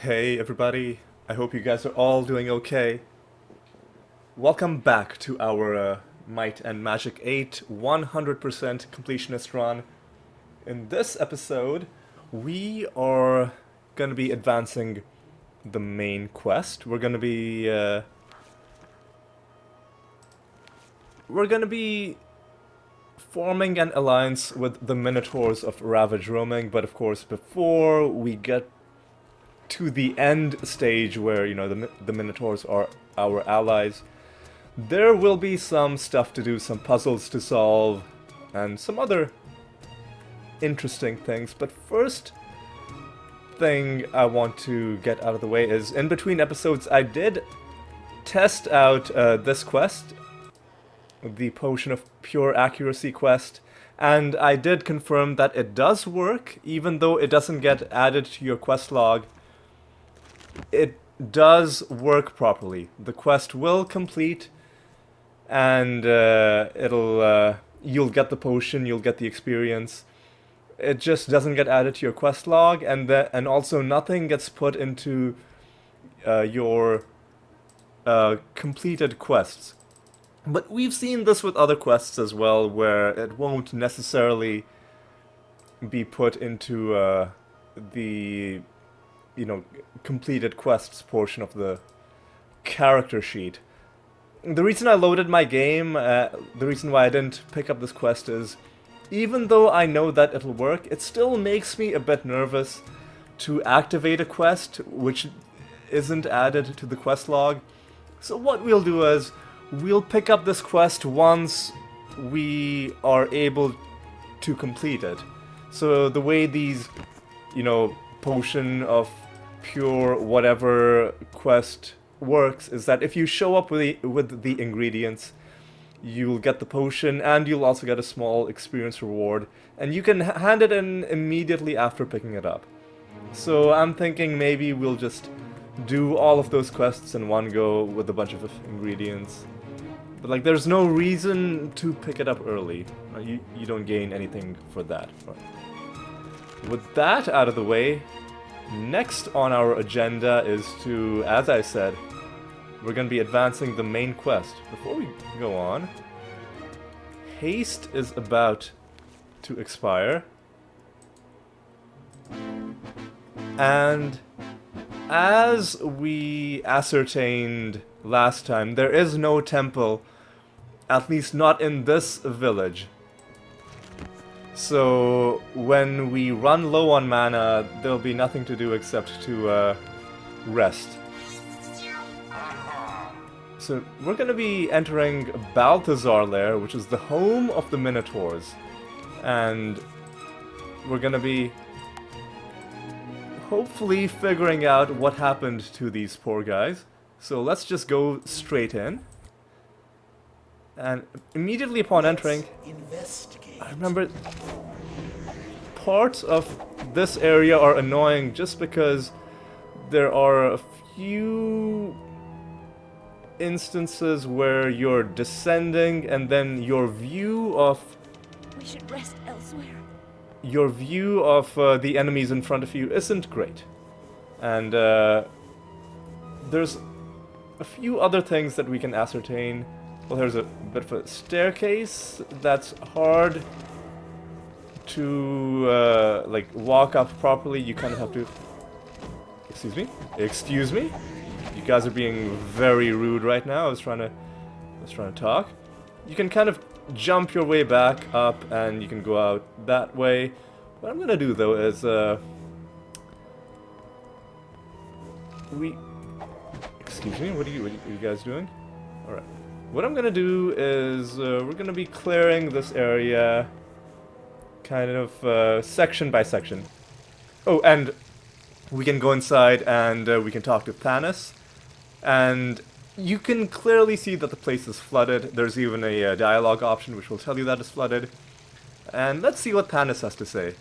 Hey everybody, I hope you guys are all doing okay. Welcome back to our Might and Magic 8 100% completionist run. In this episode, we are going to be advancing the main quest. We're going to be forming an alliance with the Minotaurs of Ravage Roaming, but of course before we get to the end stage where, the Minotaurs are our allies, there will be some stuff to do, some puzzles to solve, and some other interesting things. But first thing I want to get out of the way is, in between episodes, I did test out this quest, the Potion of Pure Accuracy quest, and I did confirm that it does work, even though it doesn't get added to your quest log. It does work properly. The quest will complete, and you'll get the potion, you'll get the experience. It just doesn't get added to your quest log, and also nothing gets put into your completed quests. But we've seen this with other quests as well, where it won't necessarily be put into the completed quests portion of the character sheet. The reason I loaded my game, the reason why I didn't pick up this quest is, even though I know that it'll work, it still makes me a bit nervous to activate a quest which isn't added to the quest log. So what we'll do is, we'll pick up this quest once we are able to complete it. So the way these, Potion of Pure whatever quest works is that if you show up with the ingredients, you'll get the potion and you'll also get a small experience reward, and you can hand it in immediately after picking it up. So I'm thinking maybe we'll just do all of those quests in one go with a bunch of ingredients. But there's no reason to pick it up early. You don't gain anything for that. Right. With that out of the way, next on our agenda is to, as I said, we're going to be advancing the main quest. Before we go on, haste is about to expire. And as we ascertained last time, there is no temple, at least not in this village. So when we run low on mana, there'll be nothing to do except to rest. So we're going to be entering Balthazar Lair, which is the home of the Minotaurs. And we're going to be hopefully figuring out what happened to these poor guys. So let's just go straight in. And immediately upon entering, I remember parts of this area are annoying just because there are a few instances where you're descending and then your view of... We should rest elsewhere. Your view of the enemies in front of you isn't great. And there's a few other things that we can ascertain. Well, there's a bit of a staircase that's hard to walk up properly. You kind of have to... Excuse me? Excuse me? You guys are being very rude right now. I was trying to talk. You can kind of jump your way back up and you can go out that way. What I'm gonna do though is excuse me, what are you guys doing? Alright. What I'm gonna do is we're gonna be clearing this area kind of section by section. Oh, and we can go inside and we can talk to Thanos. And you can clearly see that the place is flooded. There's even a dialogue option which will tell you that it's flooded. And let's see what Thanos has to say.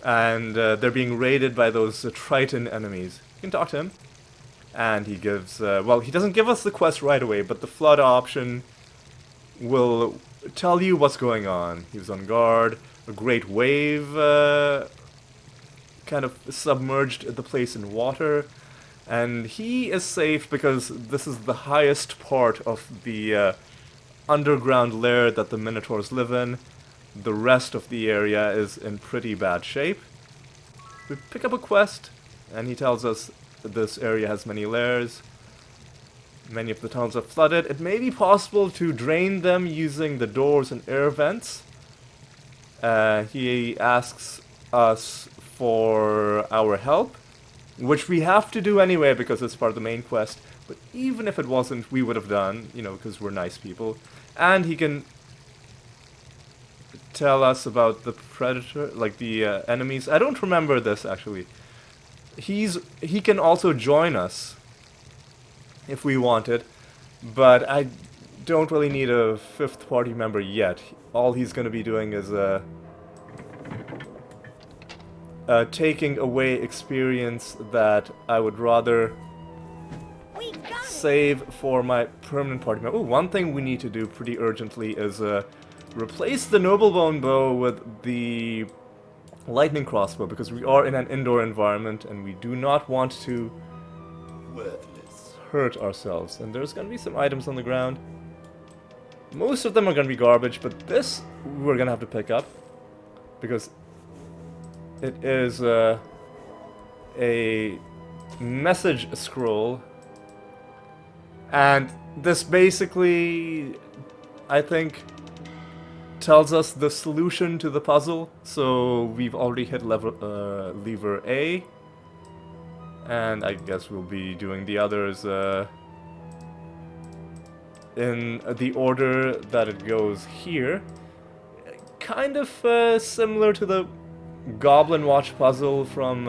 And they're being raided by those Triton enemies. You can talk to him. And he gives... well, he doesn't give us the quest right away, but the flood option will tell you what's going on. He was on guard. A great wave kind of submerged the place in water. And he is safe because this is the highest part of the underground lair that the Minotaurs live in. The rest of the area is in pretty bad shape. We pick up a quest, and he tells us that this area has many lairs. Many of the tunnels are flooded. It may be possible to drain them using the doors and air vents. He asks us for our help, which we have to do anyway because it's part of the main quest. But even if it wasn't, we would have done, you know, because we're nice people. And he can tell us about the predator, like the enemies. I don't remember this actually. He can also join us if we wanted, but I don't really need a fifth party member yet. All he's going to be doing is taking away experience that I would rather save for my permanent party member. Oh, one thing we need to do pretty urgently is replace the Noblebone bow with the lightning crossbow, because we are in an indoor environment and we do not want to hurt ourselves. And there's gonna be some items on the ground. Most of them are gonna be garbage, but this we're gonna have to pick up because it is a message scroll, and this basically, I think, tells us the solution to the puzzle. So we've already hit lever A, and I guess we'll be doing the others in the order that it goes here. Kind of similar to the Goblin Watch puzzle from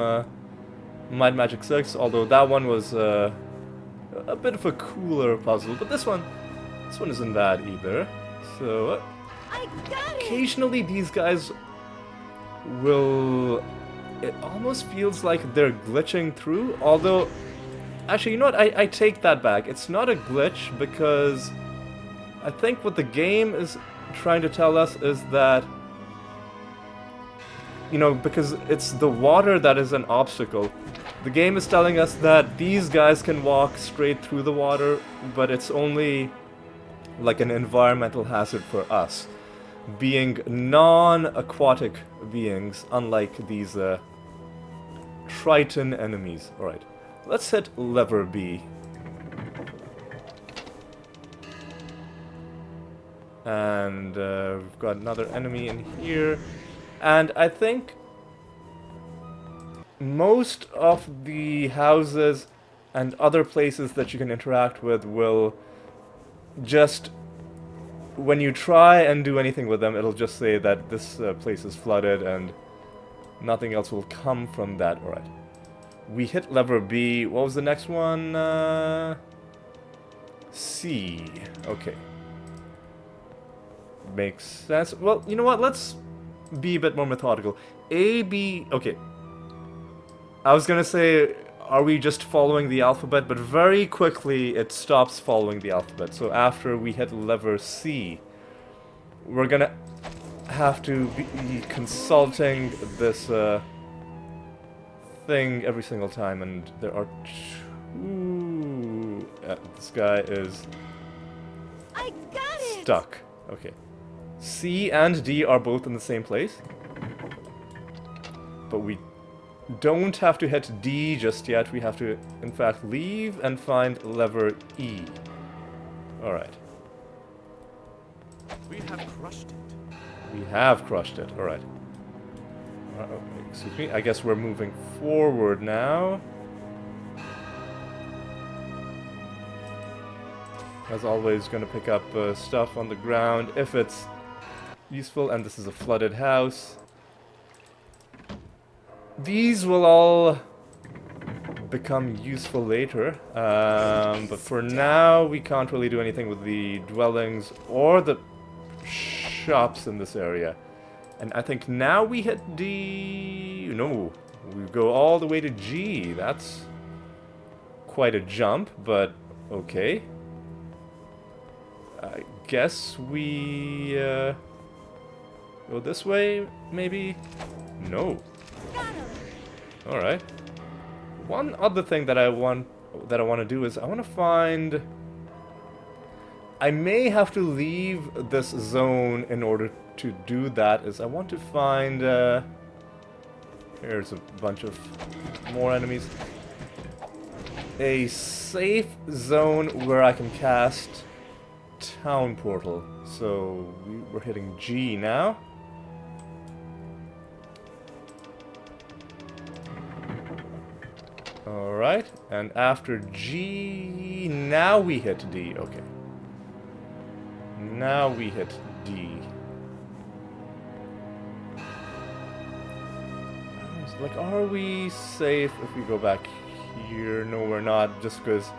Might and Magic 6, although that one was a bit of a cooler puzzle, but this one isn't bad either. So occasionally these guys will, it almost feels like they're glitching through, although actually, you know what, I take that back. It's not a glitch, because I think what the game is trying to tell us is that, you know, because it's the water that is an obstacle. The game is telling us that these guys can walk straight through the water, but it's only like an environmental hazard for us, being non-aquatic beings, unlike these Triton enemies. Alright, let's hit lever B. And we've got another enemy in here. And I think most of the houses and other places that you can interact with will just, when you try and do anything with them, it'll just say that this place is flooded and nothing else will come from that. Alright. We hit lever B. What was the next one? C. Okay. Makes sense. Well, you know what? Let's be a bit more methodical. A, B... Okay. I was gonna say, are we just following the alphabet? But very quickly it stops following the alphabet. So after we hit lever C, we're gonna have to be consulting this thing every single time, and there are two... this guy is stuck. Okay. C and D are both in the same place, but we don't have to hit D just yet. We have to, in fact, leave and find lever E. Alright. We have crushed it. We have crushed it. Alright. Excuse me. I guess we're moving forward now. As always, gonna pick up stuff on the ground if it's useful, and this is a flooded house. These will all become useful later, but for now we can't really do anything with the dwellings or the shops in this area. And I think now we hit D... No, we go all the way to G. That's quite a jump, but okay. I guess we go this way, maybe? No. Alright. One other thing that I want to do is I want to find... I may have to leave this zone in order to do that, is I want to find... here's a bunch of more enemies. A safe zone where I can cast Town Portal. So we're hitting G now. Alright, and after G, now we hit D. Okay. Now we hit D. Like, are we safe if we go back here? No, we're not, just because...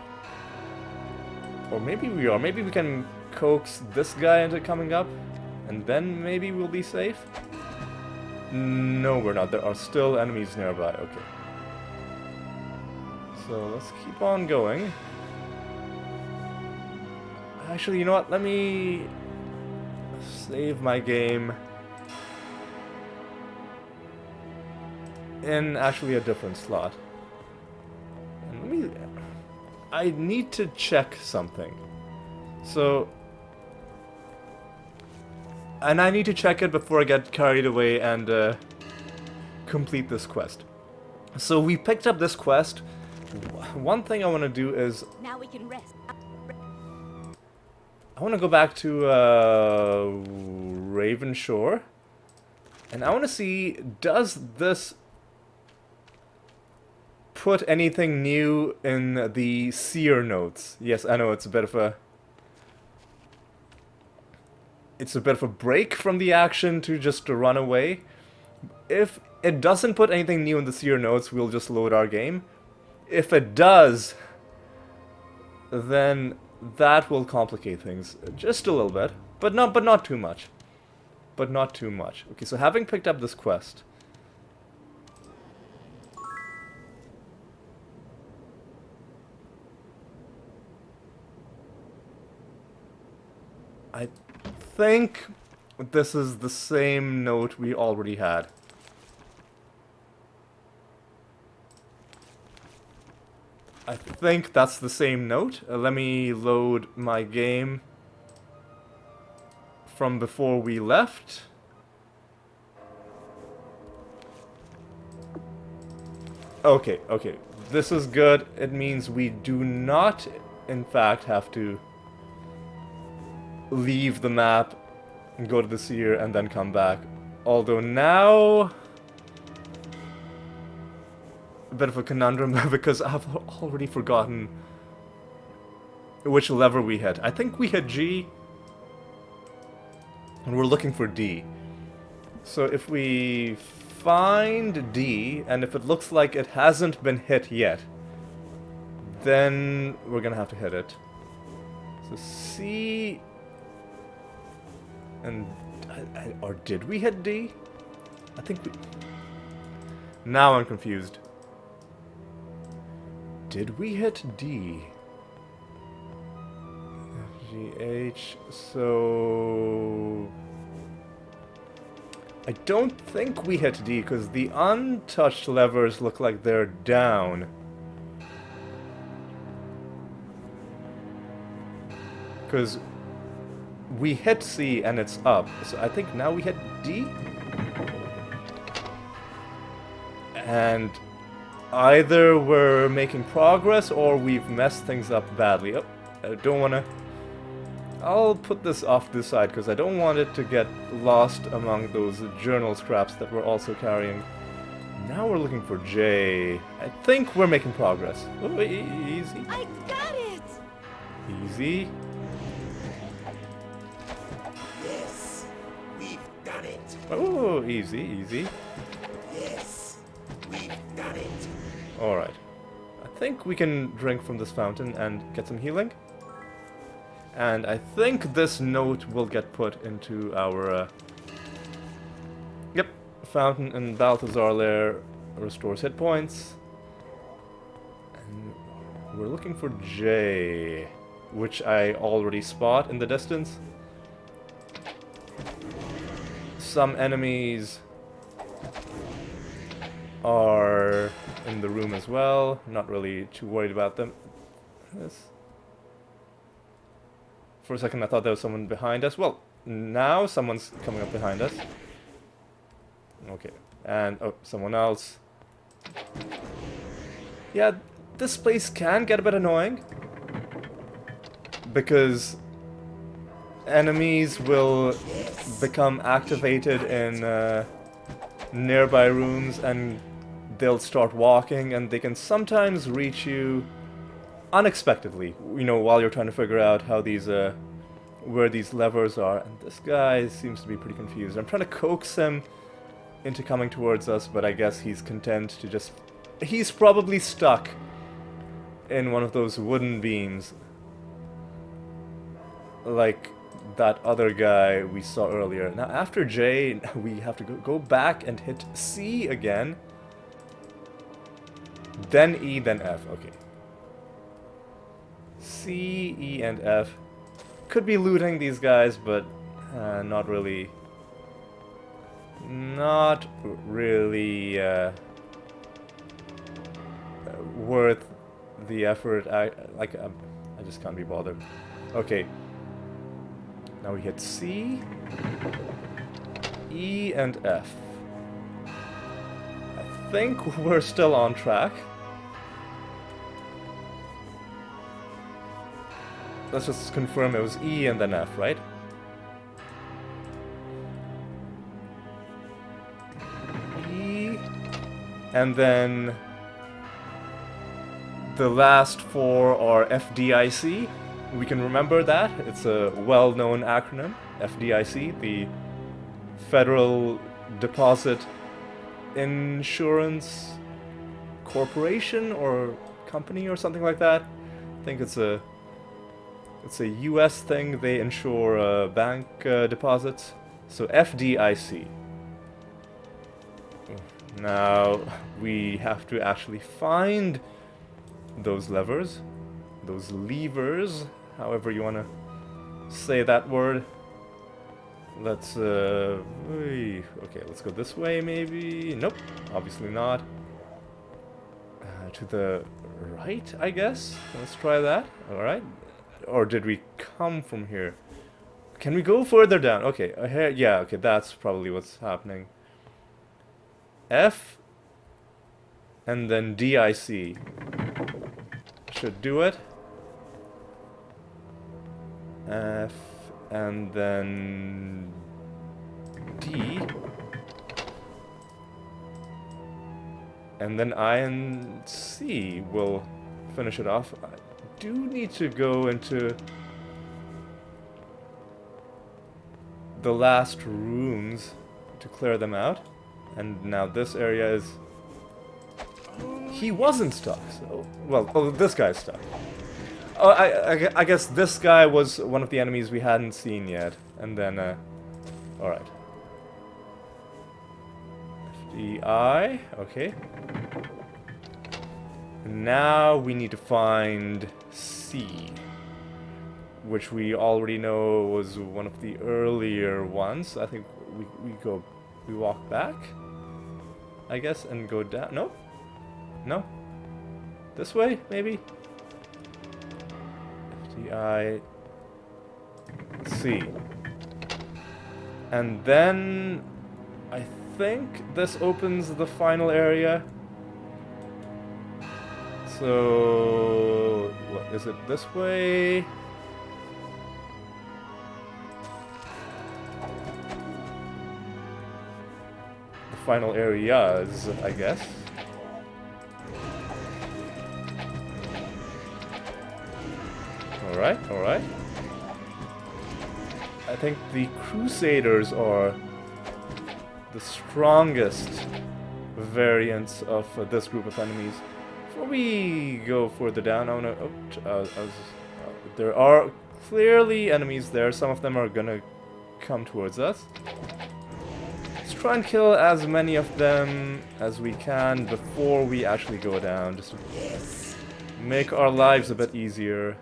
Or maybe we are. Maybe we can coax this guy into coming up, and then maybe we'll be safe? No, we're not. There are still enemies nearby. Okay. So, let's keep on going. Actually, you know what? Let me... save my game... in actually a different slot. And let me... I need to check something. So... and I need to check it before I get carried away and complete this quest. So we picked up this quest. One thing I want to do is... Now we can rest. I want to go back to Raven Shore. And I want to see, does this put anything new in the seer notes? Yes, I know it's a bit of a... it's a bit of a break from the action to just run away. If it doesn't put anything new in the seer notes, we'll just load our game. If it does, then that will complicate things just a little bit, but not too much. But not too much. Okay, so having picked up this quest, I think this is the same note we already had. I think that's the same note. Let me load my game from before we left. Okay, okay. This is good. It means we do not, in fact, have to leave the map and go to the seer and then come back. Although now... a bit of a conundrum because I've already forgotten which lever we hit. I think we hit G, and we're looking for D. So if we find D, and if it looks like it hasn't been hit yet, then we're gonna have to hit it. So C... and... or did we hit D? I think we... now I'm confused. Did we hit D? GH, so... I don't think we hit D, because the untouched levers look like they're down. Because we hit C and it's up, so I think now we hit D? And... either we're making progress or we've messed things up badly. Oh, I don't want to... I'll put this off this side because I don't want it to get lost among those journal scraps that we're also carrying. Now we're looking for J. I think we're making progress. Oh, easy. I got it! Easy. Yes, we've done it. Oh, easy, easy. Yes, we've done it. Alright. I think we can drink from this fountain and get some healing. And I think this note will get put into our... yep. Fountain in Balthazar Lair restores hit points. And we're looking for J, which I already spot in the distance. Some enemies are in the room as well. Not really too worried about them. For a second I thought there was someone behind us. Well, now someone's coming up behind us. Okay, and oh, someone else. Yeah, this place can get a bit annoying, because enemies will become activated in nearby rooms, and they'll start walking, and they can sometimes reach you unexpectedly, you know, while you're trying to figure out how these where these levers are. And this guy seems to be pretty confused. I'm trying to coax him into coming towards us, but I guess he's content to just... He's probably stuck in one of those wooden beams, like that other guy we saw earlier. Now after J, we have to go back and hit C again, then E, then F. Okay. C, E, and F. Could be looting these guys, but not really. Not really worth the effort. I just can't be bothered. Okay. Now we hit C, E, and F. I think we're still on track. Let's just confirm it was E and then F, right? E, and then the last four are FDIC. We can remember that. It's a well-known acronym, FDIC, the Federal Deposit Insurance Corporation or company or something like that. I think it's a US thing. They insure bank deposits. So FDIC. Now we have to actually find those levers, those levers, however you want to say that word. Let's okay, let's go this way maybe. Nope, obviously not. To the right, I guess. Let's try that. All right. Or did we come from here? Can we go further down? Okay, here, yeah, okay, that's probably what's happening. F and then DIC should do it. F and then D and then I and C will finish it off. I do need to go into the last rooms to clear them out, and now this area is... He wasn't stuck, so... Well, oh, this guy's stuck. Oh, I guess this guy was one of the enemies we hadn't seen yet, and then, alright. FDI, okay. Now we need to find C, which we already know was one of the earlier ones. I think we walk back, I guess, and go down. No? No? This way, maybe? FDI C. And then I think this opens the final area. So, what, is it this way? The final areas, I guess. Alright, alright. I think the Crusaders are the strongest variants of this group of enemies. Before we go further down, I wanna... there are clearly enemies there. Some of them are gonna come towards us. Let's try and kill as many of them as we can before we actually go down, just to make our lives a bit easier.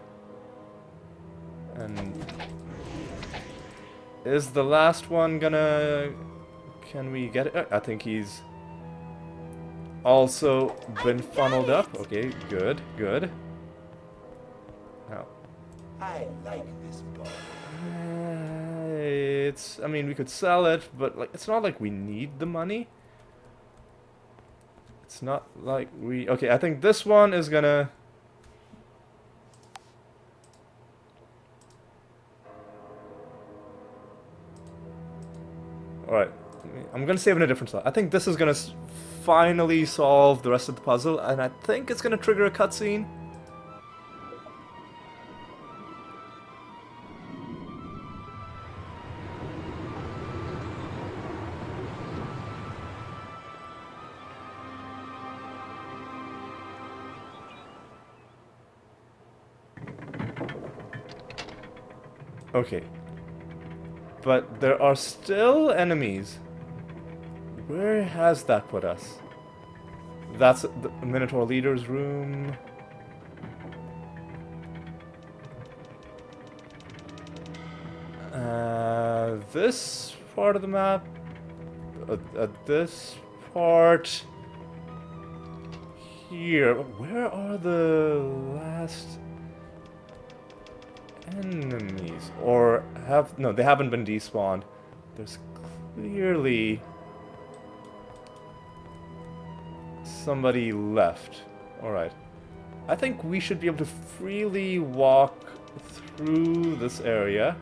And is the last one gonna... Can we get it? I think he's also been funneled up. Okay, good, good. Now, I like this bow. it's, I mean, we could sell it, but like, it's not like we need the money. It's not like we, okay, I think this one is gonna, alright, I'm gonna save in a different slot. I think this is gonna finally solve the rest of the puzzle, and I think it's gonna trigger a cutscene. Okay. But there are still enemies. Where has that put us? That's the Minotaur leader's room. This part of the map. This part. Here. Where are the last enemies? Or have... No, they haven't been despawned. There's clearly somebody left. Alright. I think we should be able to freely walk through this area.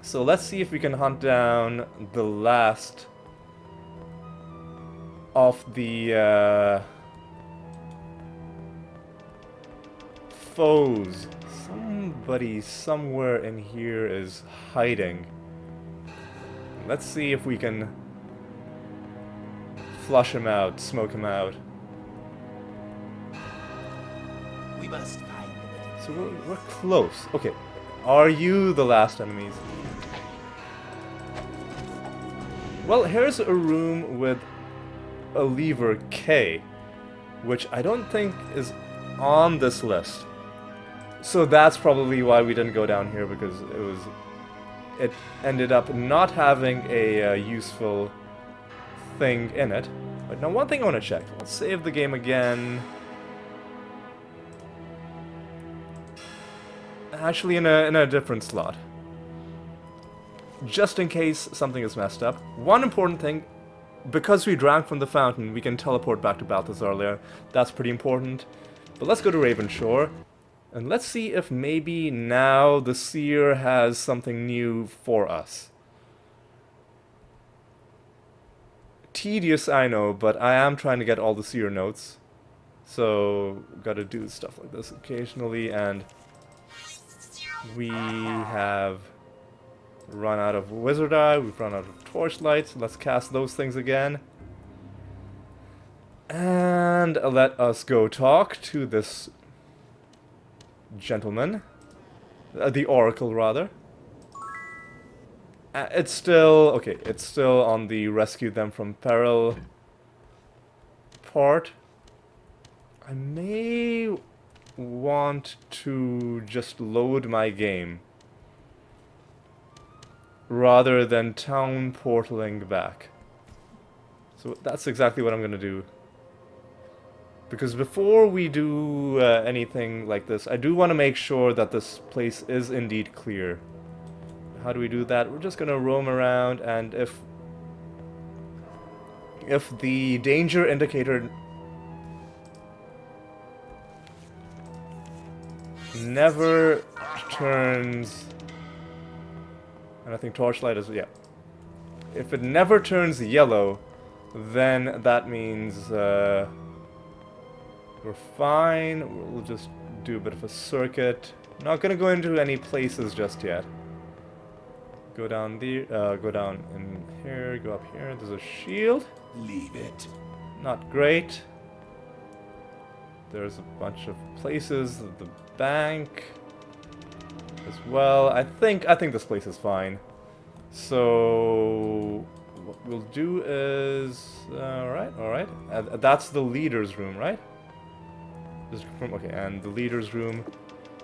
So let's see if we can hunt down the last of the foes. Somebody somewhere in here is hiding. Let's see if we can flush him out, smoke him out. We must find them. So we're close. Okay. Are you the last enemies? Well, here's a room with a lever K, which I don't think is on this list. So that's probably why we didn't go down here, because it ended up not having a useful thing in it. But now one thing I want to check. Let's save the game again. Actually in a different slot. Just in case something is messed up. One important thing, because we drank from the fountain, we can teleport back to Balthazar Lair. That's pretty important. But let's go to Ravenshore, and let's see if maybe now the seer has something new for us. Tedious, I know, but I am trying to get all the seer notes. So, gotta do stuff like this occasionally, and we have run out of Wizard Eye, we've run out of Torchlight, so let's cast those things again. And let us go talk to this gentleman. The Oracle, rather. It's still... okay, it's still on the rescue them from peril part. I may want to just load my game rather than town portaling back. So that's exactly what I'm gonna do. Because before we do anything like this, I do want to make sure that this place is indeed clear. How do we do that? We're just gonna roam around, and if the danger indicator never turns, and I think Torchlight is, yeah. If it never turns yellow, then that means we're fine. We'll just do a bit of a circuit. Not gonna go into any places just yet. Go down there, go down in here, go up here. There's a shield. Leave it. Not great. There's a bunch of places. The bank as well. I think this place is fine. So what we'll do is all right. That's the leader's room, right? This room, okay, and the leader's room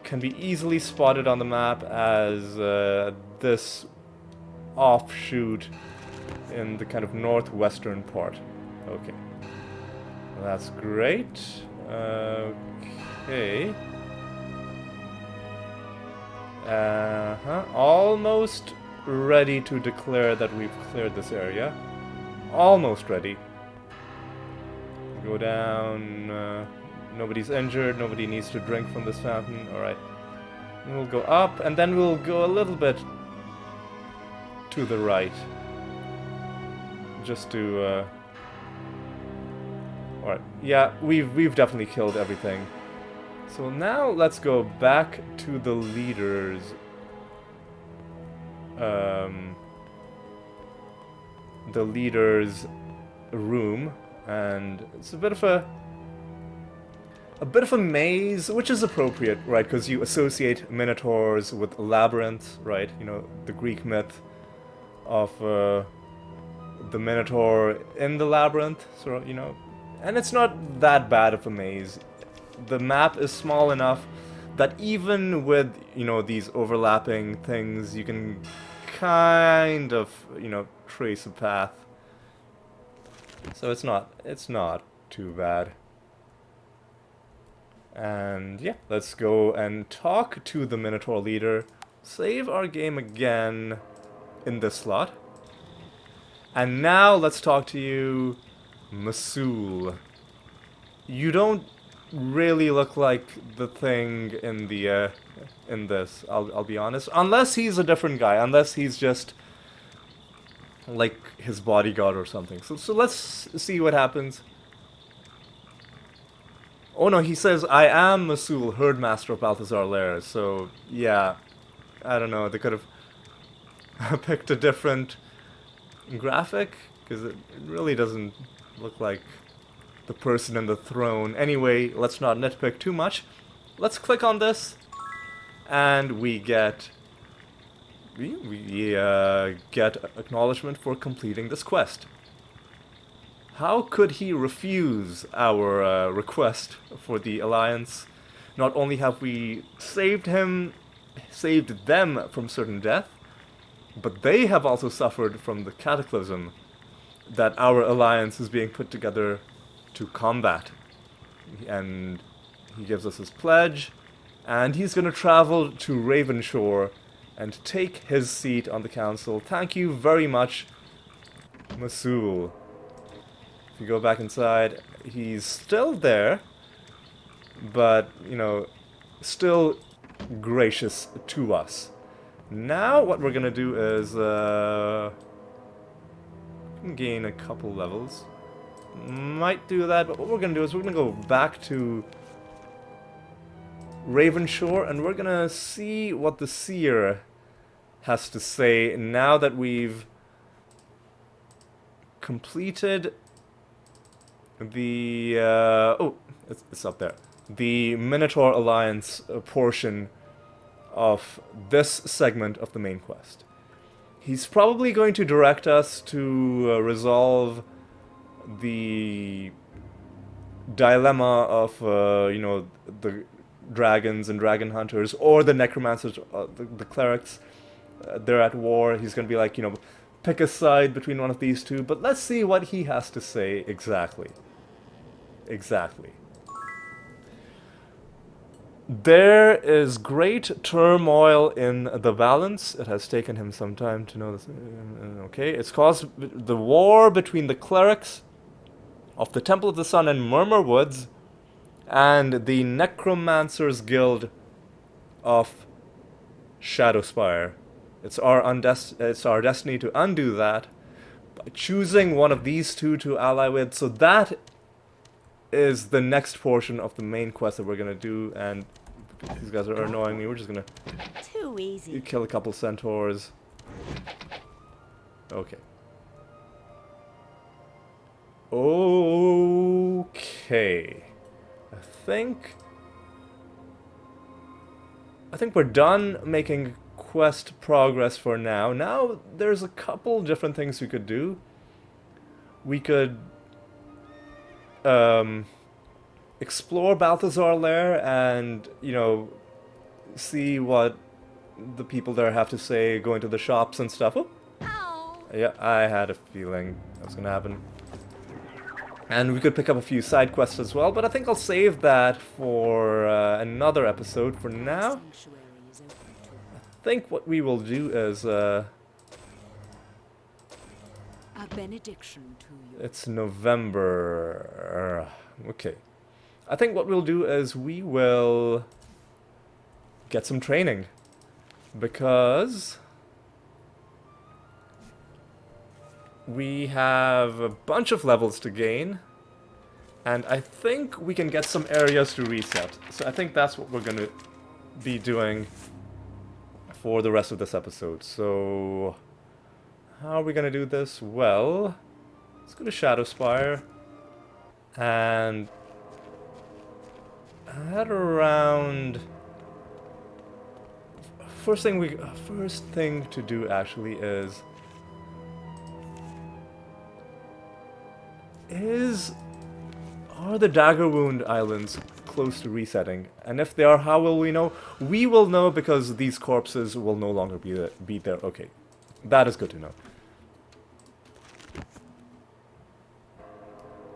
can be easily spotted on the map as this offshoot in the kind of northwestern part. Okay. Well, that's great. Okay. Almost ready to declare that we've cleared this area. Almost ready. Go down. Nobody's injured. Nobody needs to drink from this fountain. Alright. We'll go up, and then we'll go a little bit to the right. Just to, Alright. Yeah, we've definitely killed everything. So now let's go back to the leaders. The leader's room, and it's a bit of a maze, which is appropriate, right? Because you associate Minotaurs with labyrinths, right? You know, the Greek myth of the Minotaur in the labyrinth, so you know, and it's not that bad of a maze. The map is small enough that even with, you know, these overlapping things, you can kind of, you know, trace a path. So it's not too bad. And yeah, let's go and talk to the Minotaur leader. Save our game again in this slot. And now let's talk to you, Masul. You don't really look like the thing in the in this. I'll be honest. Unless he's a different guy. Unless he's just like his bodyguard or something. So let's see what happens. Oh no, he says, I am Masul, herdmaster of Balthazar Lair. So yeah, I don't know. They could have picked a different graphic, because it really doesn't look like the person in the throne. Anyway, let's not nitpick too much. Let's click on this, and we get get acknowledgement for completing this quest. How could he refuse our request for the Alliance? Not only have we saved them from certain death, but they have also suffered from the cataclysm that our Alliance is being put together to combat. And he gives us his pledge, and he's going to travel to Ravenshore and take his seat on the council. Thank you very much, Masul. If you go back inside, he's still there, but, you know, still gracious to us. Now what we're gonna do is gain a couple levels. Might do that, but what we're gonna do is we're gonna go back to Ravenshore, and we're gonna see what the seer has to say now that we've completed the oh, it's up there. The Minotaur Alliance portion of this segment of the main quest. He's probably going to direct us to resolve the dilemma of, you know, the dragons and dragon hunters, or the necromancers, the clerics. They're at war. He's going to be like, you know, pick a side between one of these two. But let's see what he has to say exactly. Exactly. There is great turmoil in the balance. It has taken him some time to know this. Okay, it's caused the war between the clerics of the Temple of the Sun in Murmur Woods and the Necromancers Guild of Shadowspire. It's our destiny to undo that by choosing one of these two to ally with. So that is the next portion of the main quest that we're gonna do, and these guys are annoying me. We're just gonna Too easy. kill a couple centaurs. Okay. Okay. I think we're done making quest progress for now. Now there's a couple different things we could do. We could explore Balthazar Lair and, you know, see what the people there have to say, go into the shops and stuff. Oh. Ow. Yeah, I had a feeling that was gonna happen. And we could pick up a few side quests as well, but I think I'll save that for another episode for now. I think what we will do is... A benediction to you. It's November. Okay. I think what we'll do is we will get some training. Because we have a bunch of levels to gain. And I think we can get some areas to reset. So I think that's what we're going to be doing for the rest of this episode. So... how are we gonna do this? Well, let's go to Shadowspire and head around. First thing to do actually is are the Daggerwound Islands close to resetting? And if they are, how will we know? We will know because these corpses will no longer be there. Okay, that is good to know.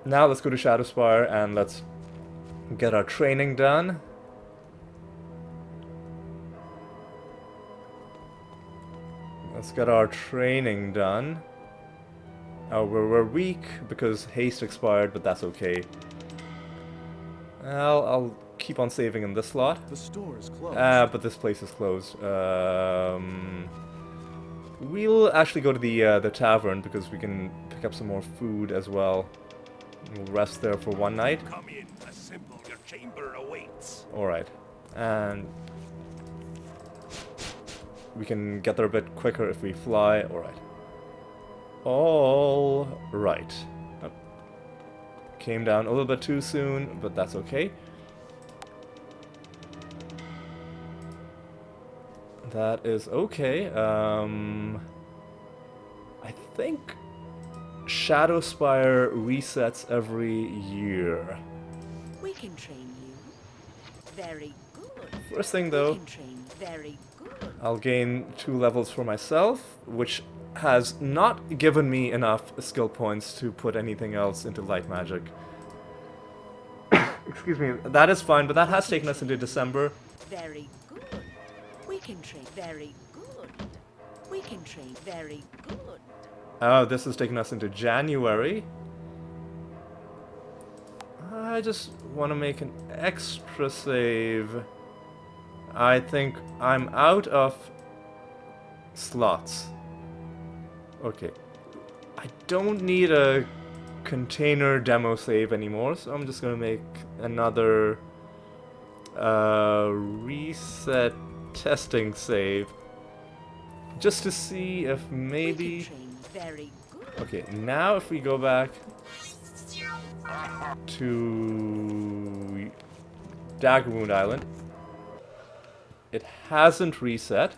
Now let's go to Shadowspire and let's get our training done. Let's get our training done. We're weak because haste expired, but that's okay. I'll keep on saving in this slot. The store is closed. But this place is closed. We'll actually go to the tavern because we can pick up some more food as well. We'll rest there for one night. Come in, assemble, your chamber awaits. Alright. And we can get there a bit quicker if we fly. Alright. Alright. Oh. Came down a little bit too soon, but that's okay. That is okay. I think Shadowspire resets every year. We can train you. Very good. First thing We though, can train very good. I'll gain 2 levels for myself, which has not given me enough skill points to put anything else into light magic. Excuse me, that is fine, but that has taken us into December. Very good. We can train very good. We can train very good. Oh, this has taken us into January. I just want to make an extra save. I think I'm out of slots. Okay. I don't need a container demo save anymore, so I'm just going to make another reset testing save. Just to see if maybe... We can train very good. Okay, now if we go back to Daggerwound Island, it hasn't reset.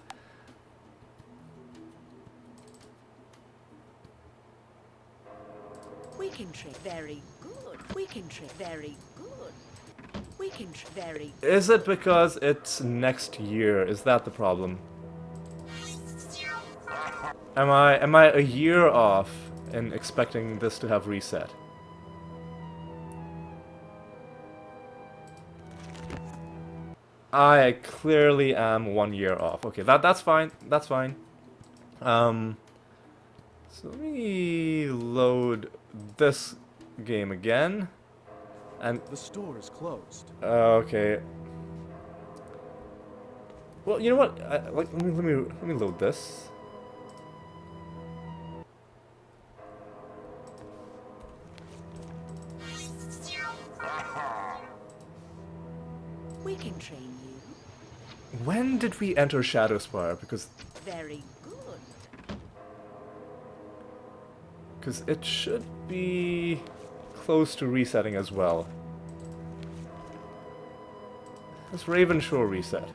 We can train very good. We can train very good. We can train very good. Is it because it's next year? Is that the problem? Am I a year off in expecting this to have reset? I clearly am 1 year off. Okay, that's fine. That's fine. So let me load this game again. And The store is closed. okay. Well, you know what? Let me load this. We can train you When did we enter Shadowspire? Because very good. it should be close to resetting as well. Has Ravenshore reset?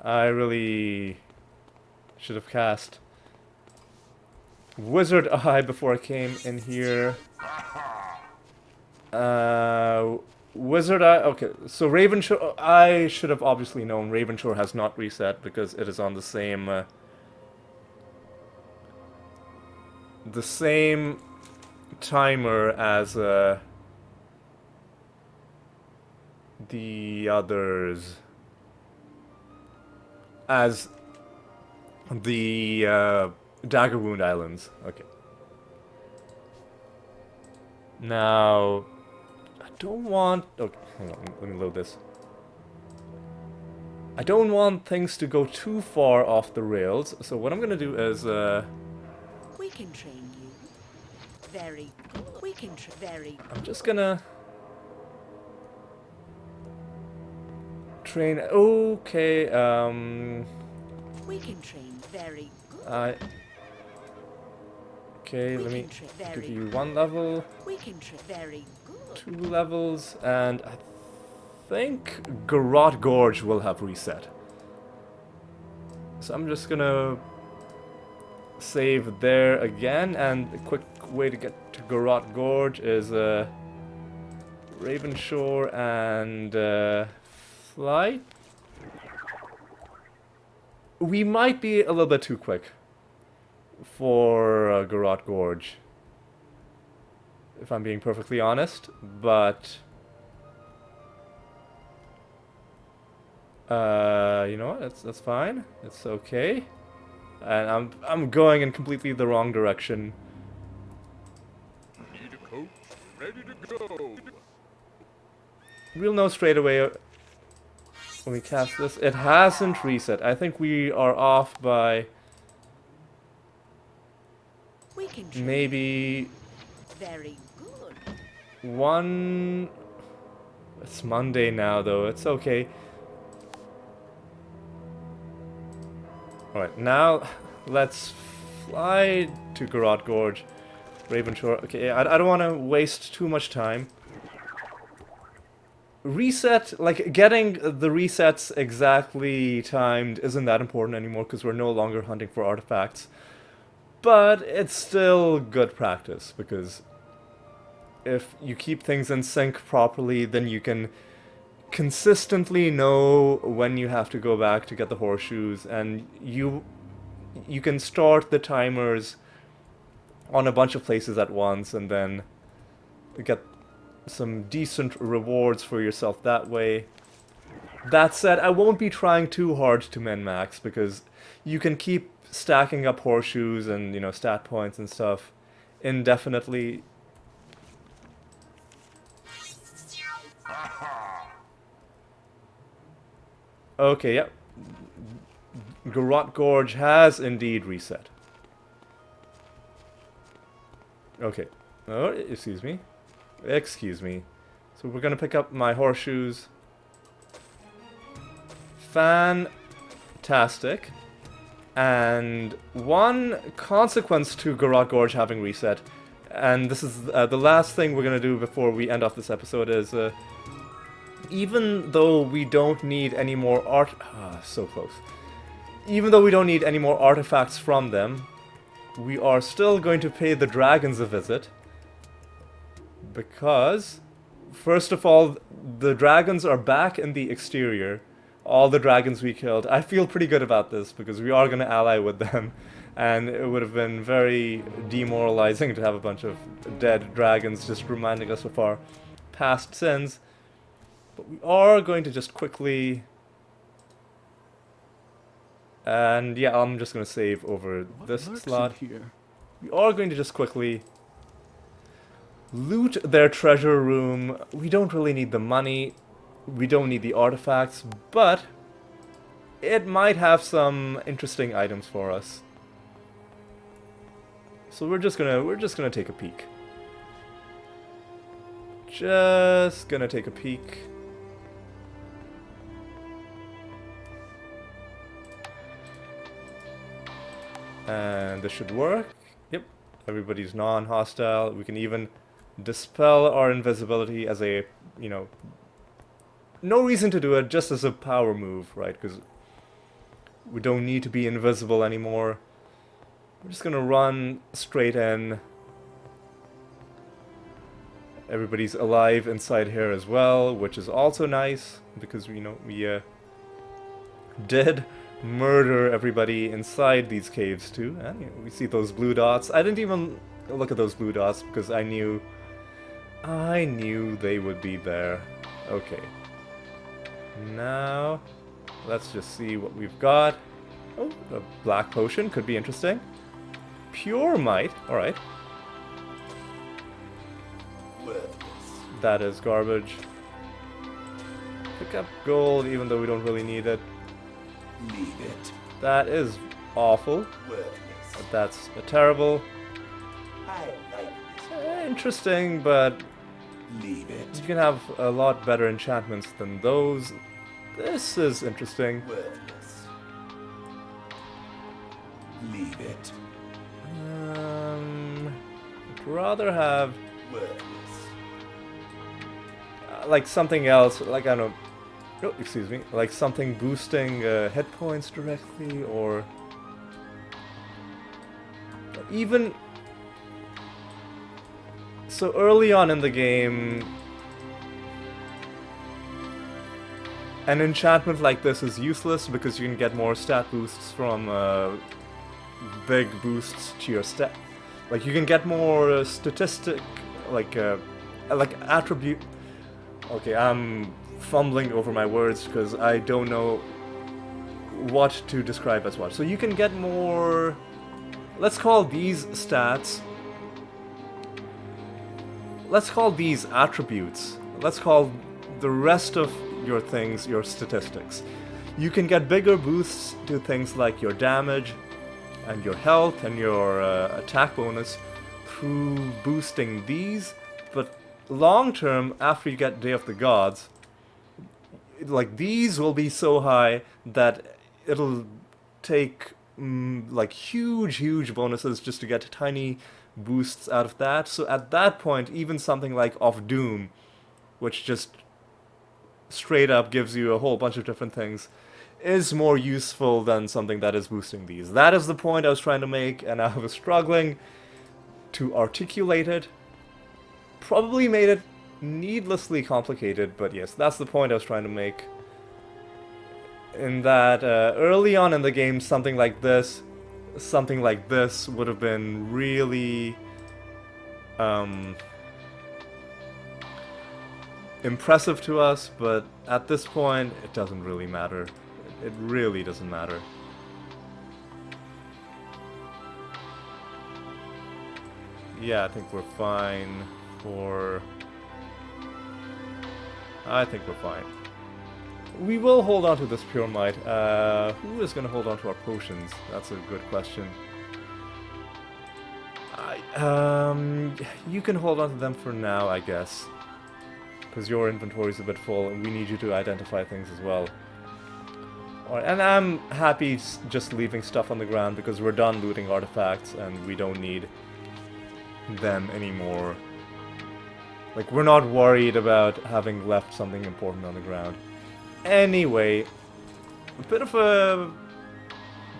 I really should have cast Wizard Eye before I came in here. Wizard Eye, okay, so Ravenshore, I should have obviously known Ravenshore has not reset because it is on the same timer as the others, as the Dagger Wound Islands. Okay. Now, I don't want... Okay, hang on, let me load this. I don't want things to go too far off the rails, so what I'm gonna do is, We can train you. Very good. We can very I'm just gonna... train... Okay, We can train very good. Okay, We let me can train give very you 1 level, We can train very good. 2 levels, and I think Garrote Gorge will have reset. So I'm just gonna save there again, and a quick way to get to Garrote Gorge is Ravenshore and Flight. We might be a little bit too quick for Garrote Gorge, if I'm being perfectly honest, but you know what? That's fine. It's okay. And I'm going in completely the wrong direction. Need a coach ready to go. We'll know straight away when we cast this. It hasn't reset. I think we are off by We can train maybe very good. 1. It's Monday now, though. It's okay. Alright, now let's fly to Garrote Gorge, Ravenshore. Okay, I don't want to waste too much time. Reset, like, getting the resets exactly timed isn't that important anymore because we're no longer hunting for artifacts. But it's still good practice because if you keep things in sync properly, then you can consistently know when you have to go back to get the horseshoes, and you can start the timers on a bunch of places at once and then get some decent rewards for yourself that way. That said, I won't be trying too hard to min-max because you can keep stacking up horseshoes and, you know, stat points and stuff indefinitely. Okay, yep. Garrote Gorge has indeed reset. Okay. Oh, excuse me. Excuse me. So we're gonna pick up my horseshoes. Fantastic. And one consequence to Garrote Gorge having reset, and this is the last thing we're gonna do before we end off this episode, is even though we don't need any more so close. Even though we don't need any more artifacts from them, we are still going to pay the dragons a visit. Because, first of all, the dragons are back in the exterior. All the dragons we killed. I feel pretty good about this because we are going to ally with them. And it would have been very demoralizing to have a bunch of dead dragons just reminding us of our past sins. But we are going to just quickly... And yeah, I'm just going to save over this slot. Here? We are going to just quickly loot their treasure room. We don't really need the money. We don't need the artifacts, but it might have some interesting items for us. So we're just gonna take a peek. Just gonna take a peek. And this should work. Yep, everybody's non-hostile. We can even dispel our invisibility as a, you know, no reason to do it, just as a power move, right? Because we don't need to be invisible anymore. We're just gonna run straight in. Everybody's alive inside here as well, which is also nice, because, you know, we did murder everybody inside these caves too. And you know, we see those blue dots. I didn't even look at those blue dots because I knew they would be there. Okay. Now, let's just see what we've got. Oh, a black potion could be interesting. Pure might, alright. That is garbage. Pick up gold even though we don't really need it. Leave it. That is awful. Worthless. That's terrible. I like this. Interesting, but Leave it. you can have a lot better enchantments than those. This is interesting. Worthless. Leave it. I'd rather have Worthless. like something else, like I don't know. Oh, excuse me, like something boosting hit points directly, or even so early on in the game. An enchantment like this is useless because you can get more stat boosts from big boosts to your stat. Like you can get more statistic, like attribute. Okay, I'm fumbling over my words because I don't know what to describe as what. So you can get more. Let's call these stats. Let's call these attributes. Let's call the rest of your things your statistics. You can get bigger boosts to things like your damage and your health and your attack bonus through boosting these, but long term, after you get Day of the Gods, like these will be so high that it'll take like huge bonuses just to get tiny boosts out of that. So at that point, even something like Of Doom, which just straight up gives you a whole bunch of different things, is more useful than something that is boosting these. That is the point I was trying to make, and I was struggling to articulate it. Probably made it needlessly complicated, but yes, that's the point I was trying to make. In that early on in the game, something like this would have been really impressive to us, but at this point, it doesn't really matter. It really doesn't matter. Yeah, I think we're fine for... I think we're fine. We will hold on to this pure might. Who is going to hold on to our potions? That's a good question. You can hold on to them for now, I guess. Because your inventory is a bit full, and we need you to identify things as well. Alright, and I'm happy just leaving stuff on the ground because we're done looting artifacts and we don't need them anymore. Like, we're not worried about having left something important on the ground. Anyway, a bit of a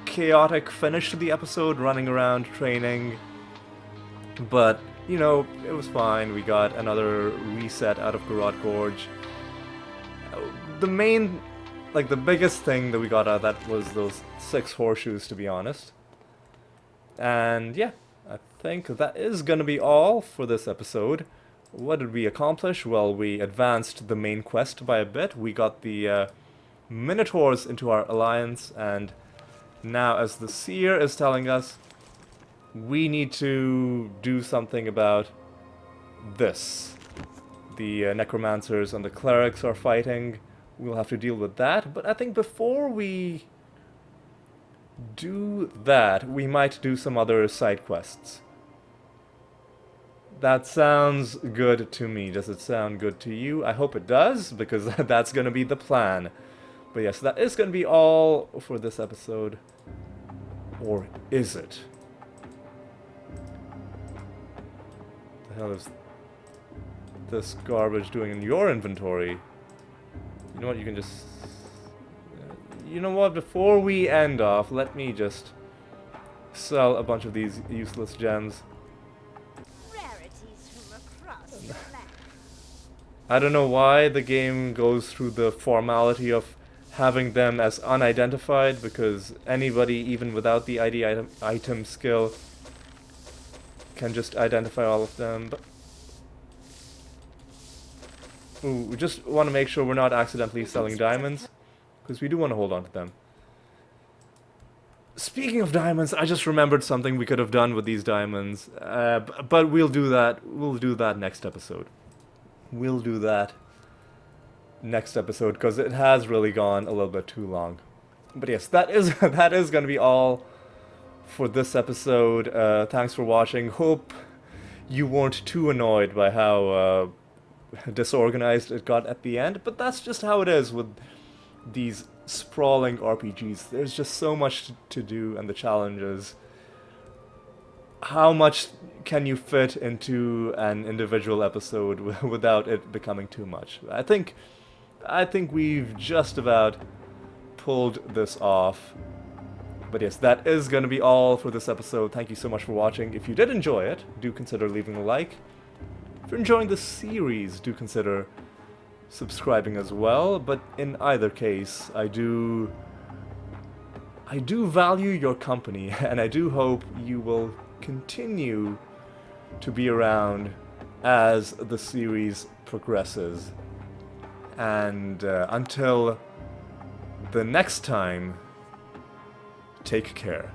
chaotic finish to the episode, running around, training. But, you know, it was fine. We got another reset out of Garrote Gorge. The main, like, the biggest thing that we got out of that was those 6 horseshoes, to be honest. And, yeah, I think that is gonna be all for this episode. What did we accomplish? Well, we advanced the main quest by a bit. We got the Minotaurs into our alliance, and now, as the seer is telling us, we need to do something about this. The necromancers and the clerics are fighting. We'll have to deal with that, but I think before we do that, we might do some other side quests. That sounds good to me. Does it sound good to you? I hope it does, because that's going to be the plan. But yes, that is going to be all for this episode. Or is it? The hell is this garbage doing in your inventory? You know what, you can just... You know what, before we end off, let me just sell a bunch of these useless gems. I don't know why the game goes through the formality of having them as unidentified, because anybody, even without the ID item skill, can just identify all of them. But ooh, we just want to make sure we're not accidentally selling diamonds, because we do want to hold on to them. Speaking of diamonds, I just remembered something we could have done with these diamonds, but we'll do that. We'll do that next episode. We'll do that next episode, because it has really gone a little bit too long. But yes, that is that is going to be all for this episode. Thanks for watching. Hope you weren't too annoyed by how disorganized it got at the end, but that's just how it is with these sprawling RPGs. There's just so much to do, and the challenges. How much can you fit into an individual episode without it becoming too much? I think we've just about pulled this off. But yes, that is going to be all for this episode. Thank you so much for watching. If you did enjoy it, do consider leaving a like. If you're enjoying this series, do consider subscribing as well. But in either case, I do value your company, and I do hope you will continue to be around as the series progresses. And until the next time, take care.